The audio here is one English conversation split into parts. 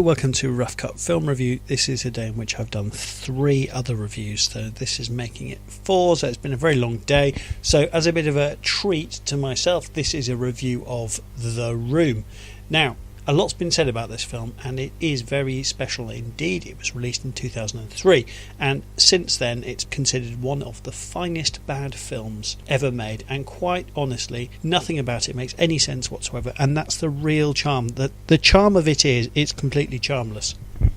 welcome to Rough Cut Film Review. This is a day in which I've done 3 other reviews, so this is making it 4, so it's been a very long day. So as a bit of a treat to myself, this is a review of The Room. Now, a lot's been said about this film, and it is very special indeed. It was released in 2003, and since then it's considered one of the finest bad films ever made, and quite honestly, nothing about it makes any sense whatsoever, and that's the real charm. The charm of it is, it's completely charmless.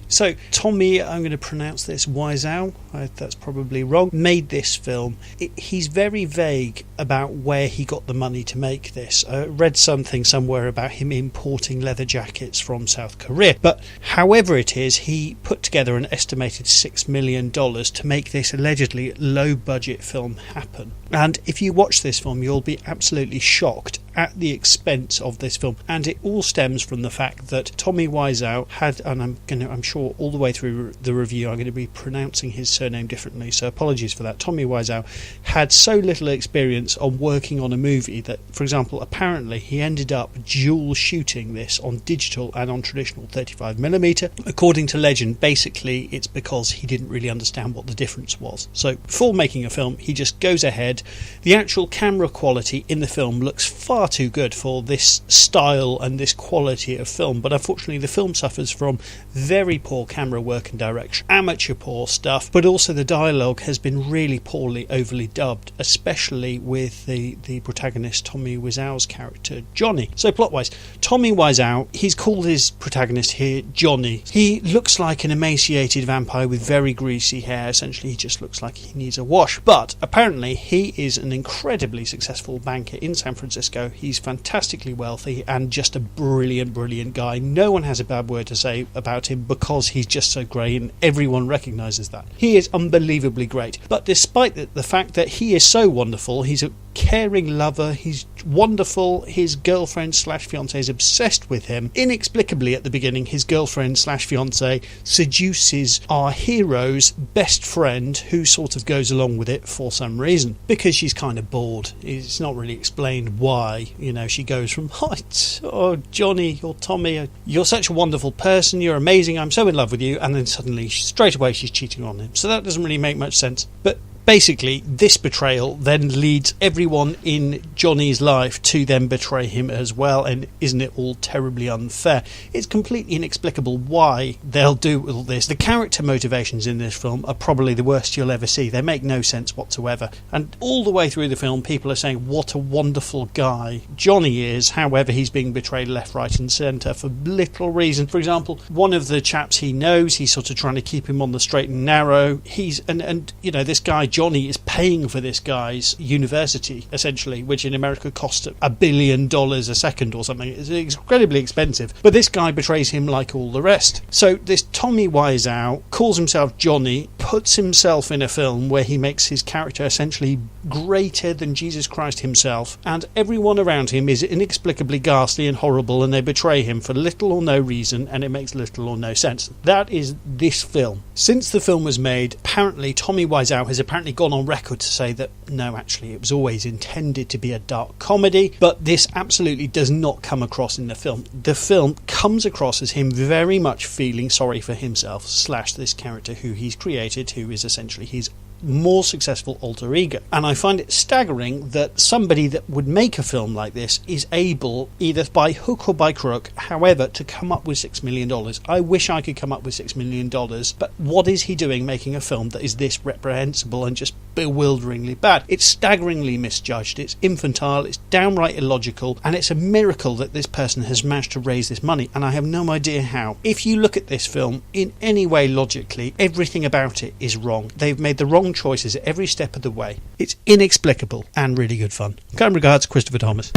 So, Tommy, I'm going to pronounce this Wiseau, that's probably wrong, made this film. He's very vague about where he got the money to make this. I read something somewhere about him importing leather jackets from South Korea. But however it is, he put together an estimated $6 million to make this allegedly low-budget film happen. And if you watch this film, you'll be absolutely shocked at the expense of this film, and it all stems from the fact that Tommy Wiseau had, and I'm sure all the way through the review I'm going to be pronouncing his surname differently, so apologies for that. Tommy Wiseau had so little experience on working on a movie that, for example, apparently he ended up dual shooting this on digital and on traditional 35mm. According to legend, basically it's because he didn't really understand what the difference was. So before making a film, he just goes ahead. The actual camera quality in the film looks far too good for this style and this quality of film, but unfortunately the film suffers from very poor camera work and direction, amateur poor stuff, but also the dialogue has been really poorly overly dubbed, especially with the protagonist Tommy Wiseau's character Johnny. So plot-wise, Tommy Wiseau, he's called his protagonist here Johnny. He looks like an emaciated vampire with very greasy hair. Essentially he just looks like he needs a wash, but apparently he is an incredibly successful banker in San Francisco. He's fantastically wealthy and just a brilliant guy. No one has a bad word to say about him because he's just so great, and everyone recognises that. He is unbelievably great. But despite the fact that he is so wonderful, he's a caring lover, he's wonderful, his girlfriend slash fiancée is obsessed with him. Inexplicably at the beginning, his girlfriend slash fiancée seduces our hero's best friend, who sort of goes along with it for some reason, because she's kind of bored. It's not really explained why. You know, she goes from, oh Johnny or Tommy, you're such a wonderful person, you're amazing, I'm so in love with you, and then suddenly straight away she's cheating on him. So that doesn't really make much sense. But basically, this betrayal then leads everyone in Johnny's life to then betray him as well, and isn't it all terribly unfair? It's completely inexplicable why they'll do all this. The character motivations in this film are probably the worst you'll ever see. They make no sense whatsoever. And all the way through the film, people are saying what a wonderful guy Johnny is. However, he's being betrayed left, right and centre for little reason. For example, one of the chaps he knows, he's sort of trying to keep him on the straight and narrow. And you know, this guy Johnny is paying for this guy's university, essentially, which in America costs $1 billion a second or something. It's incredibly expensive. But this guy betrays him like all the rest. So this Tommy Wiseau calls himself Johnny, puts himself in a film where he makes his character essentially greater than Jesus Christ himself, and everyone around him is inexplicably ghastly and horrible, and they betray him for little or no reason, and it makes little or no sense. That is this film. Since the film was made, apparently Tommy Wiseau has apparently gone on record to say that no, actually it was always intended to be a dark comedy, but this absolutely does not come across in the film. The film comes across as him very much feeling sorry for himself slash this character who he's created, who is essentially his more successful alter ego. And I find it staggering that somebody that would make a film like this is able, either by hook or by crook, however, to come up with $6 million. I wish I could come up with $6 million, but what is he doing making a film that is this reprehensible and just bewilderingly bad? It's staggeringly misjudged, it's infantile, it's downright illogical, and it's a miracle that this person has managed to raise this money, and I have no idea how. If you look at this film in any way logically, everything about it is wrong. They've made the wrong choices at every step of the way. It's inexplicable and really good fun. Kind regards, Christopher Thomas.